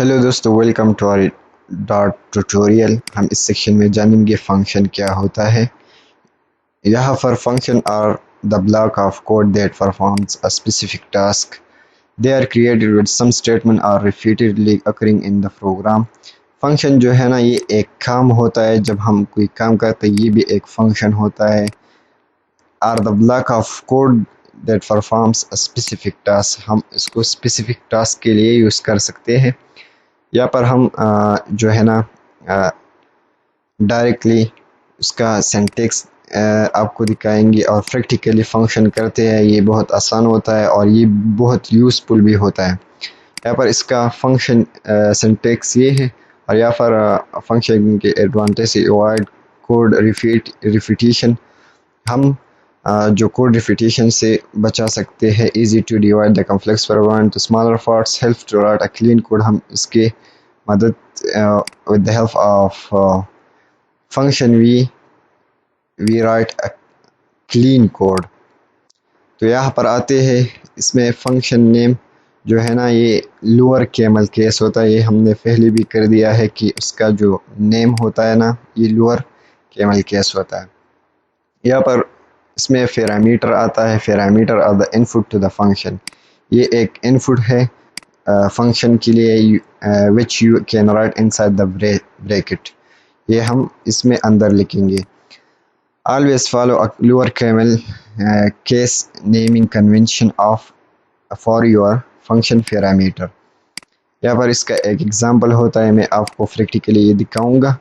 Hello दोस्तों, welcome to our dot tutorial. हम इस सेक्शन में जानेंगे फंक्शन क्या होता है। यहाँ पर function are the block of code that performs a specific task. They are created with some statement are repeatedly occurring in the program. Function जो है ना, ये एक काम होता है। जब हम कोई काम करते हैं, ये भी एक फंक्शन होता है। Are the block of code that performs a specific task. हम इसको स्पेसिफिक टास्क के लिए यूज़ कर सकते हैं। यहाँ पर हम जो है ना, डायरेक्टली उसका सिंटैक्स आपको दिखाएंगे और प्रैक्टिकली फंक्शन करते हैं। ये बहुत आसान होता है और ये बहुत यूज़फुल भी होता है। यहाँ पर इसका फंक्शन सिंटैक्स ये है। और यहाँ पर फंक्शन के एडवांटेज अवॉइड कोड रिपीटिशन। हम जो कोड रिपीटिशन से बचा सकते हैं। Easy to divide the complex program to smaller parts, help to write a clean code. हम इसके मदद with the help of function we write a clean code। तो यहाँ पर आते हैं, इसमें फंक्शन नेम जो है ना, ये लोअर कैमल केस होता है। ये हमने पहले भी कर दिया है कि उसका जो नेम होता है ना, ये लोअर कैमल केस होता है। यहाँ पर इसमें पैरामीटर आता है। Parameter are the input to the function. ये एक इनपुट है फंक्शन के लिए, which you can write inside the bracket. ये हम इसमें अंदर लिखेंगे। Always follow a lower camel case naming convention of for your function parameter. यहाँ पर इसका एक एग्जांपल होता है। मैं आपको प्रैक्टिकली ये दिखाऊंगा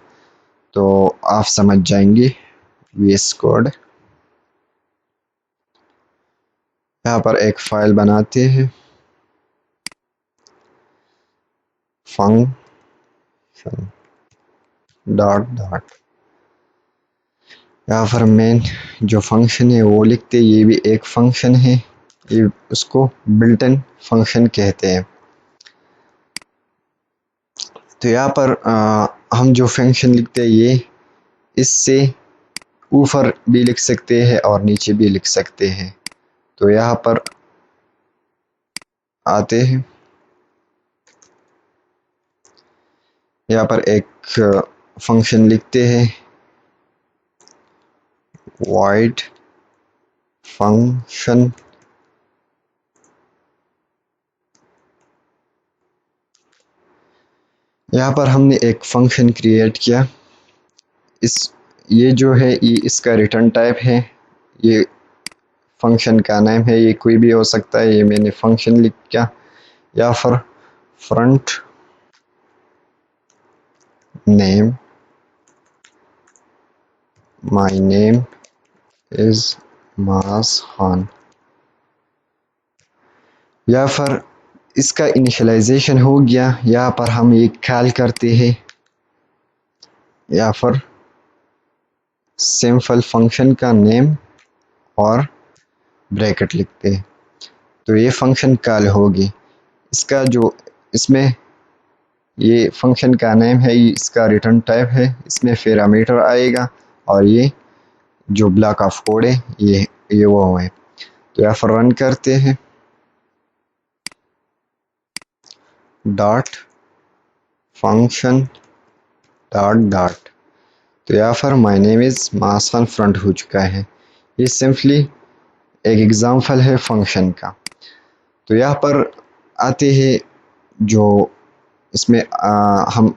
तो आप समझ जाएंगे VS कोड। यहाँ पर एक फाइल बनाते हैं, फंक्शन डॉट डॉट। यहाँ पर मेन जो फंक्शन है वो लिखते हैं। ये भी एक फंक्शन है, ये उसको बिल्ट इन फंक्शन कहते हैं। तो यहाँ पर हम जो फंक्शन लिखते हैं, ये इससे ऊपर भी लिख सकते हैं और नीचे भी लिख सकते हैं। तो यहाँ पर आते हैं, यहाँ पर एक फंक्शन लिखते हैं, void फंक्शन। यहाँ पर हमने एक फंक्शन क्रिएट किया। ये जो है, ये इसका रिटर्न टाइप है। ये फंक्शन का नाम है, ये कोई भी हो सकता है। ये मैंने फंक्शन लिख किया। या फिर front name, my name is mass Khan. या फिर इसका इनिशियलाइजेशन हो गया। यहाँ पर हम ये कॉल करते हैं, या फिर सिंपल फंक्शन का नेम और ब्रैकेट लिखते हैं। तो ये फंक्शन कॉल होगी। इसका जो इसमें ये फंक्शन का नेम है, ये इसका रिटर्न टाइप है। इसमें पैरामीटर आएगा और ये जो ब्लॉक ऑफ कोड है, ये वो है। तो यहाँ पर रन करते हैं, डॉट फंक्शन डॉट डॉट। तो यहाँ पर माय नेम इज मासन फ्रंट हो चुका है। ये सिंपली एक एग्जांपल है फंक्शन का। तो यहाँ पर आते हैं, जो इसमें हम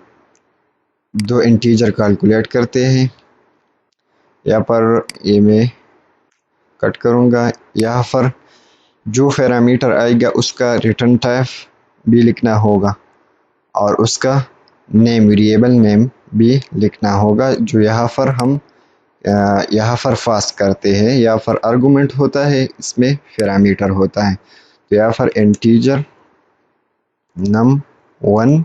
दो इंटीजर कैलकुलेट करते हैं। यहाँ पर ये मैं कट करूँगा। यहाँ पर जो पैरामीटर आएगा उसका रिटर्न टाइप भी लिखना होगा और उसका नेम, वेरिएबल नेम भी लिखना होगा, जो यहाँ पर हम यहाँ पर पास करते हैं। यहाँ पर आर्गुमेंट होता है, इसमें पैरामीटर होता है। तो यहाँ पर integer num1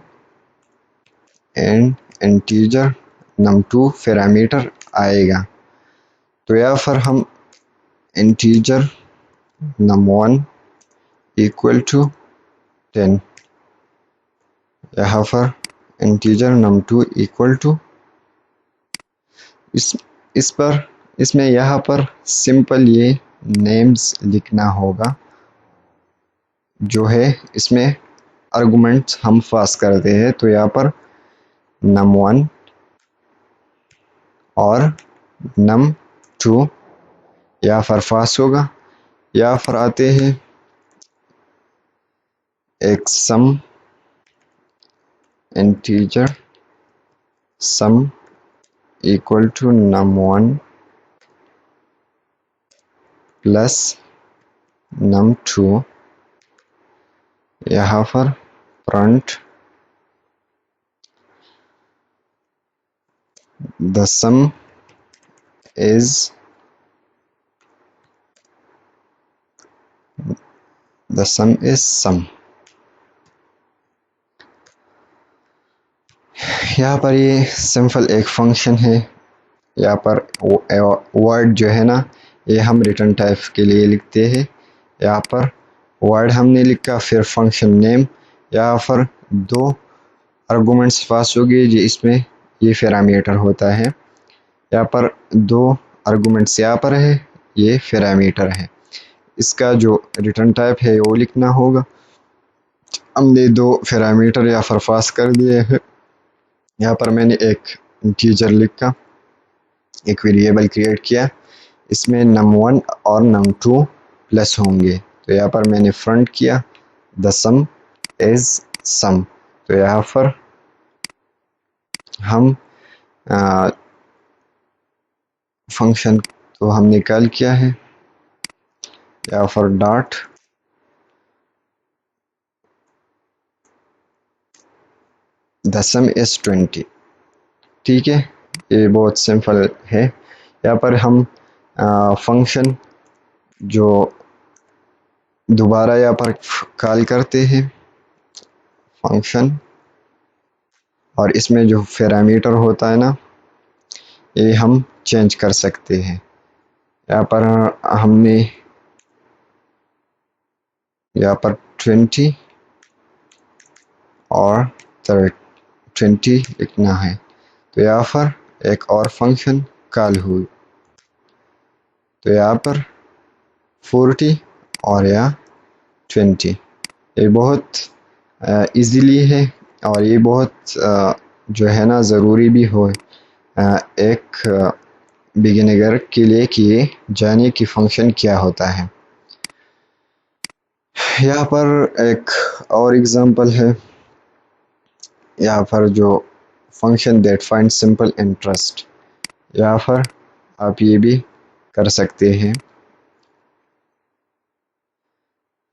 and integer num2 parameter आएगा। तो यहाँ पर हम इंटीजर num1 इक्वल टू 10, यहाँ पर इंटीजर num2 इक्वल टू इसमें यहाँ पर सिंपल ये नेम्स लिखना होगा, जो है इसमें आर्गुमेंट्स हम पास करते हैं, तो यहाँ पर num1 और num2 यहाँ पर पास होगा। यहाँ पर आते हैं एक sum integer sum equal to num1 plus num2, यहाँ पर print the sum is sum। यहाँ पर ये सिंपल एक फंक्शन है। यहाँ पर वर्ड जो है ना, ये हम रिटर्न टाइप के लिए लिखते हैं। यहाँ पर वर्ड हमने लिखा, फिर फंक्शन नेम, यहाँ पर दो आर्गुमेंट्स पास हो गए जी, इसमें ये पैरामीटर होता है। यहाँ पर दो आर्गुमेंट्स यहाँ पर है, ये पैरामीटर है। इसका जो रिटर्न टाइप है वो लिखना होगा। हमने दो पैरामीटर यहाँ पर पास कर दिए हैं। यहाँ पर मैंने एक इंटीजर लिखा, एक वेरिएबल क्रिएट किया, इसमें num1 और num2 प्लस होंगे। तो यहाँ पर मैंने फ्रंट किया द सम इज सम। तो यहाँ पर हम फंक्शन तो हमने कॉल किया है, यहाँ पर डॉट द सम इज 20। ठीक है, ये बहुत सिंपल है। यहाँ पर हम फंक्शन जो दोबारा यहाँ पर कॉल करते हैं फंक्शन, और इसमें जो पैरामीटर होता है ना, ये हम चेंज कर सकते हैं। यहाँ पर हमने यहाँ पर 20 और 20 लिखना है। तो यहाँ पर एक और फंक्शन कॉल हुई, तो यहाँ पर 40 और यहाँ 20। ये बहुत इजीली है, और ये बहुत जो है ना ज़रूरी भी हो एक बिगिनर के लिए कि ये जाने कि फंक्शन क्या होता है। यहाँ पर एक और एग्जांपल है, यहाँ पर जो function that find simple interest, यहाँ पर आप ये भी कर सकते हैं।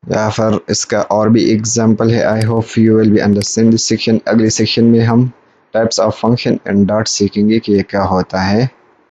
यहाँ पर इसका और भी एग्जांपल है। I hope you will be understand this section. अगले सेक्शन में हम types of function and dot सीखेंगे कि ये क्या होता है।